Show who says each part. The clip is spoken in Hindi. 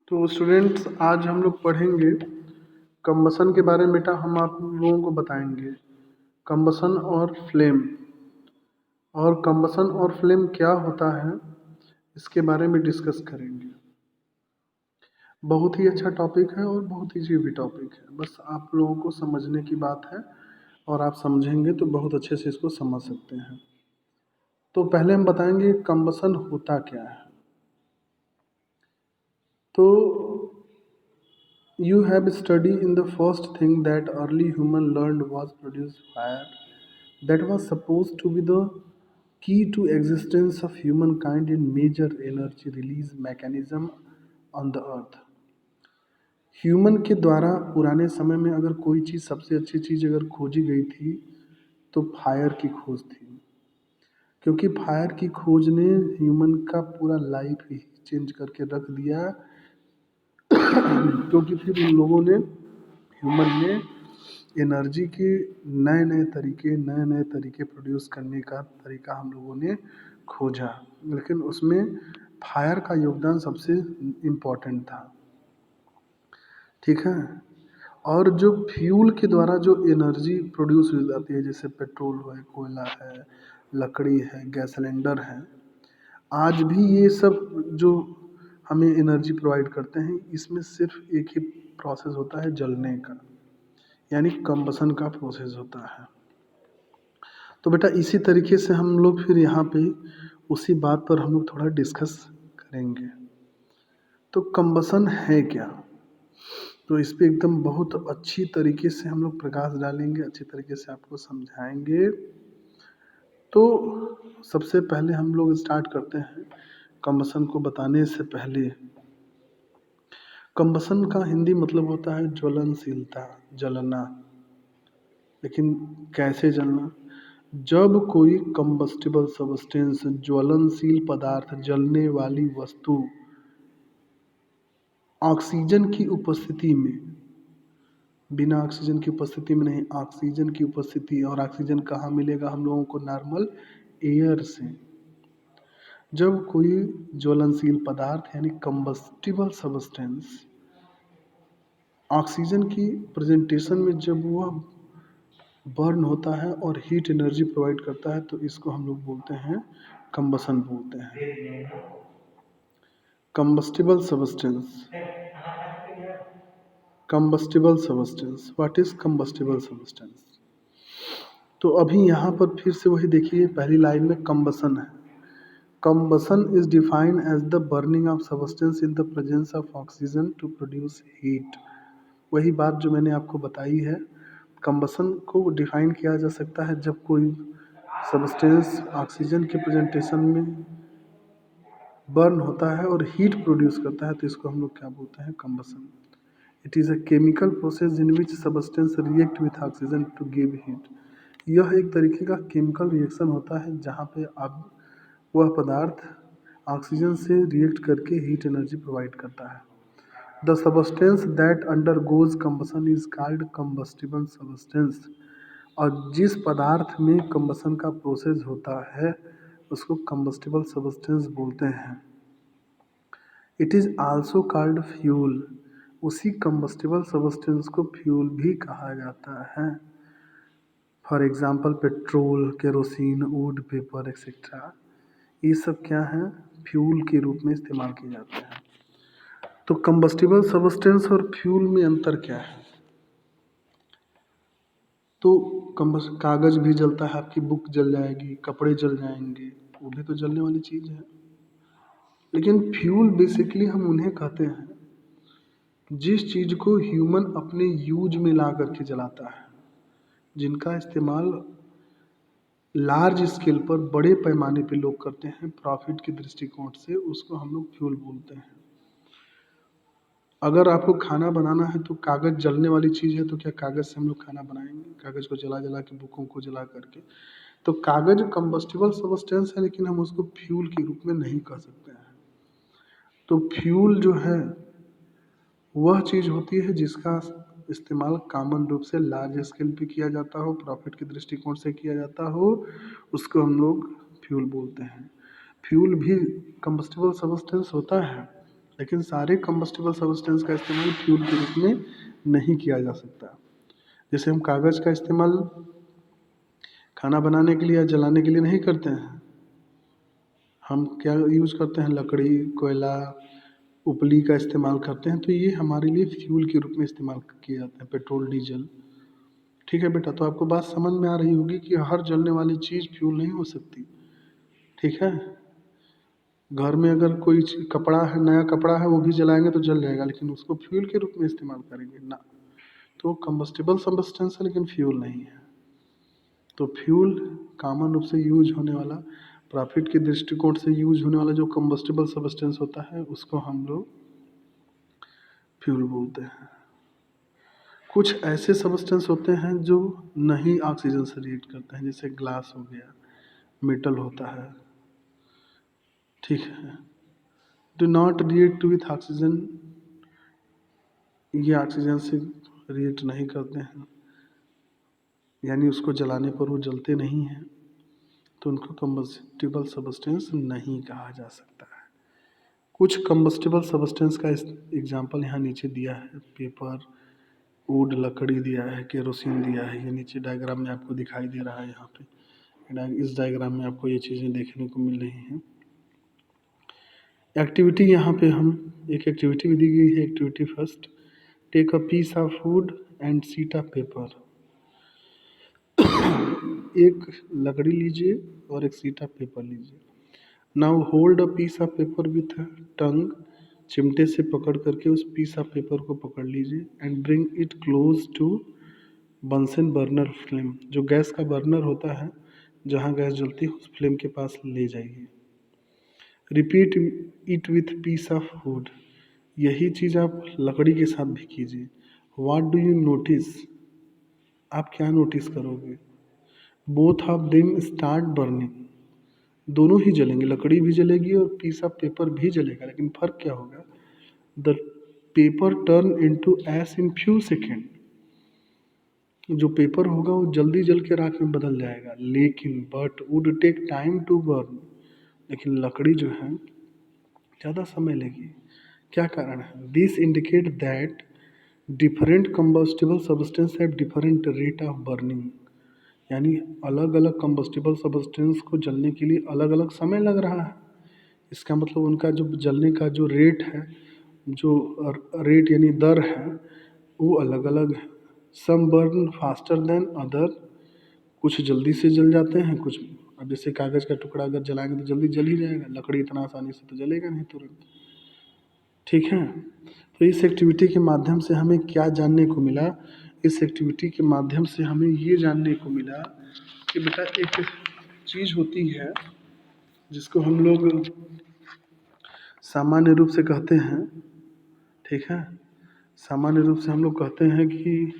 Speaker 1: तो स्टूडेंट्स, आज हम लोग पढ़ेंगे कंबसन के बारे में। बेटा हम आप लोगों को बताएंगे कंबसन और फ्लेम, और कंबसन और फ्लेम क्या होता है इसके बारे में डिस्कस करेंगे। बहुत ही अच्छा टॉपिक है और बहुत इजी भी टॉपिक है, बस आप लोगों को समझने की बात है और आप समझेंगे तो बहुत अच्छे से इसको समझ सकते हैं। तो पहले हम बताएंगे कंबसन होता क्या है। तो you have studied in the first thing that early human learned was produce fire, that was supposed to be the key to existence of humankind in major energy release mechanism on the earth। Human के द्वारा पुराने समय में अगर कोई चीज़, सबसे अच्छी चीज़ अगर खोजी गई थी तो फायर की खोज थी, क्योंकि फायर की खोज ने ह्यूमन का पूरा लाइफ ही चेंज करके रख दिया। क्योंकि फिर उन लोगों ने, ह्यूमन ने एनर्जी के नए नए तरीके प्रोड्यूस करने का तरीका हम लोगों ने खोजा, लेकिन उसमें फायर का योगदान सबसे इम्पोर्टेंट था। ठीक है। और जो फ्यूल के द्वारा जो एनर्जी प्रोड्यूस हो जाती है, जैसे पेट्रोल है, कोयला है, लकड़ी है, गैस सिलेंडर है, आज भी ये सब जो हमें एनर्जी प्रोवाइड करते हैं, इसमें सिर्फ एक ही प्रोसेस होता है, जलने का, यानी कंबसन का प्रोसेस होता है। तो बेटा इसी तरीके से हम लोग फिर यहाँ पे उसी बात पर हम लोग थोड़ा डिस्कस करेंगे। तो कंबसन है क्या, तो इस पे एकदम बहुत अच्छी तरीके से हम लोग प्रकाश डालेंगे, अच्छी तरीके से आपको समझाएंगे। तो सबसे पहले हम लोग स्टार्ट करते हैं कंबसन को बताने से पहले। कंबसन का हिंदी मतलब होता है ज्वलनशीलता, जलना। लेकिन कैसे जलना? जब कोई कंबस्टिबल सब्सटेंस, ज्वलनशील पदार्थ, जलने वाली वस्तु ऑक्सीजन की उपस्थिति में, बिना ऑक्सीजन की उपस्थिति में नहीं, ऑक्सीजन की उपस्थिति, और ऑक्सीजन कहाँ मिलेगा हम लोगों को? नॉर्मल एयर से। जब कोई ज्वलनशील पदार्थ यानी कंबस्टिबल सब्सटेंस ऑक्सीजन की प्रेजेंटेशन में जब वह बर्न होता है और हीट एनर्जी प्रोवाइड करता है, तो इसको हम लोग बोलते हैं कंबसन बोलते हैं। Combustible substance, combustible substance, what is combustible substance? तो अभी यहाँ पर फिर से वही देखिए, पहली लाइन में कंबसन है। Combustion is defined as the burning of substance in the presence of oxygen to produce heat. वही बात जो मैंने आपको बताई है, कंबसन को डिफाइन किया जा सकता है जब कोई सब्सटेंस ऑक्सीजन के प्रेजेंटेशन में बर्न होता है और हीट प्रोड्यूस करता है, तो इसको हम लोग क्या बोलते हैं? Combustion. It is a chemical process in which substance react with oxygen to give heat. यह एक तरीके का केमिकल रिएक्शन होता है जहाँ पे अब वह पदार्थ ऑक्सीजन से रिएक्ट करके हीट एनर्जी प्रोवाइड करता है। The substance that undergoes combustion is called combustible substance. और जिस पदार्थ में कंबसन का प्रोसेस होता है उसको कंबस्टिबल सब्सटेंस बोलते हैं। It is also called fuel. उसी कंबस्टिबल सब्सटेंस को फ्यूल भी कहा जाता है। For example petrol, kerosene, would, paper etcetera, ये सब क्या है? फ्यूल के रूप में इस्तेमाल किए जाते हैं। तो कंबस्टिबल सब्सटेंस और फ्यूल में अंतर क्या है? तो कागज़ भी जलता है, आपकी बुक जल जाएगी, कपड़े जल जाएंगे, वो भी तो जलने वाली चीज़ है। लेकिन फ्यूल बेसिकली हम उन्हें कहते हैं जिस चीज़ को ह्यूमन अपने यूज में ला करके जलाता है, जिनका इस्तेमाल लार्ज स्केल पर, बड़े पैमाने पे लोग करते हैं प्रॉफिट के दृष्टिकोण से, उसको हम लोग फ्यूल बोलते हैं। अगर आपको खाना बनाना है तो कागज़ जलने वाली चीज़ है, तो क्या कागज़ से हम लोग खाना बनाएंगे? कागज़ को जला जला के, बुकों को जला करके। तो कागज़ कंबस्टिबल सब्सटेंस है, लेकिन हम उसको फ्यूल के रूप में नहीं कह सकते हैं। तो फ्यूल जो है वह चीज़ होती है जिसका इस्तेमाल कॉमन रूप से लार्ज स्केल पे किया जाता हो, प्रॉफिट के दृष्टिकोण से किया जाता हो, उसको हम लोग फ्यूल बोलते हैं। फ्यूल भी कंबस्टिबल सब्सटेंस होता है, लेकिन सारे कंबस्टिबल सब्सटेंस का इस्तेमाल फ्यूल के रूप में नहीं किया जा सकता। जैसे हम कागज़ का इस्तेमाल खाना बनाने के लिए या जलाने के लिए नहीं करते हैं। हम क्या यूज़ करते हैं? लकड़ी, कोयला, उपली का इस्तेमाल करते हैं, तो ये हमारे लिए फ्यूल के रूप में इस्तेमाल किए जाते हैं, पेट्रोल, डीजल। ठीक है बेटा, तो आपको बात समझ में आ रही होगी कि हर जलने वाली चीज़ फ्यूल नहीं हो सकती। ठीक है, घर में अगर कोई कपड़ा है, नया कपड़ा है, वो भी जलाएंगे तो जल जाएगा, लेकिन उसको फ्यूल के रूप में इस्तेमाल करेंगे ना। तो कंबस्टिबल सब्सटेंस है लेकिन फ्यूल नहीं है। तो फ्यूल कॉमन रूप से यूज होने वाला, प्रॉफिट के दृष्टिकोण से यूज होने वाला जो कंबस्टिबल सब्सटेंस होता है उसको हम लोग फ्यूल बोलते हैं। कुछ ऐसे सब्सटेंस होते हैं जो नहीं ऑक्सीजन से रिएक्ट करते हैं, जैसे ग्लास हो गया, मेटल होता है। ठीक है, do not react with oxygen, ये ऑक्सीजन से रिएक्ट नहीं करते हैं, यानी उसको जलाने पर वो जलते नहीं हैं, तो उनको कंबस्टिबल सब्सटेंस नहीं कहा जा सकता है। कुछ कंबस्टिबल सब्सटेंस का एग्जांपल यहाँ नीचे दिया है, पेपर, वुड, लकड़ी दिया है, केरोसिन दिया है। ये नीचे डायग्राम में आपको दिखाई दे रहा है। यहाँ पे इस डायग्राम में आपको ये चीज़ें देखने को मिल रही हैं। एक्टिविटी, यहाँ पे हम एक एक्टिविटी भी दी गई है। Activity first, take a piece of wood and sheet of paper. एक लकड़ी लीजिए और एक शीट ऑफ पेपर लीजिए। Now hold a piece of paper with tong, चिमटे से पकड़ करके उस पीस ऑफ पेपर को पकड़ लीजिए and bring it close to Bunsen burner flame. जो गैस का बर्नर होता है, जहाँ गैस जलती है, उस फ्लेम के पास ले जाइए। Repeat it with piece of wood, यही चीज़ आप लकड़ी के साथ भी कीजिए। व्हाट डू यू नोटिस, आप क्या नोटिस करोगे? Both of them start burning, दोनों ही जलेंगे, लकड़ी भी जलेगी और पीस ऑफ पेपर भी जलेगा, लेकिन फ़र्क क्या होगा? The paper turn into ash in few second, जो पेपर होगा वो जल्दी जल के राख में बदल जाएगा, लेकिन but wood take time to burn, लेकिन लकड़ी जो है ज़्यादा समय लेगी। क्या कारण है? This indicate that different combustible substance have different rate of burning, यानी अलग अलग कंबस्टिबल सब्सटेंस को जलने के लिए अलग अलग समय लग रहा है। इसका मतलब उनका जो जलने का जो रेट है, जो रेट यानी दर है, वो अलग अलग है। सम बर्न फास्टर देन अदर, कुछ जल्दी से जल जाते हैं, कुछ, अब जैसे कागज़ का टुकड़ा अगर जलाएंगे तो जल्दी जल ही जाएगा, लकड़ी इतना आसानी से तो जलेगा नहीं तुरंत। ठीक है, तो इस एक्टिविटी के माध्यम से हमें क्या जानने को मिला? इस एक्टिविटी के माध्यम से हमें ये जानने को मिला कि बेटा एक चीज़ होती है जिसको हम लोग सामान्य रूप से कहते हैं, ठीक है, सामान्य रूप से हम लोग कहते हैं कि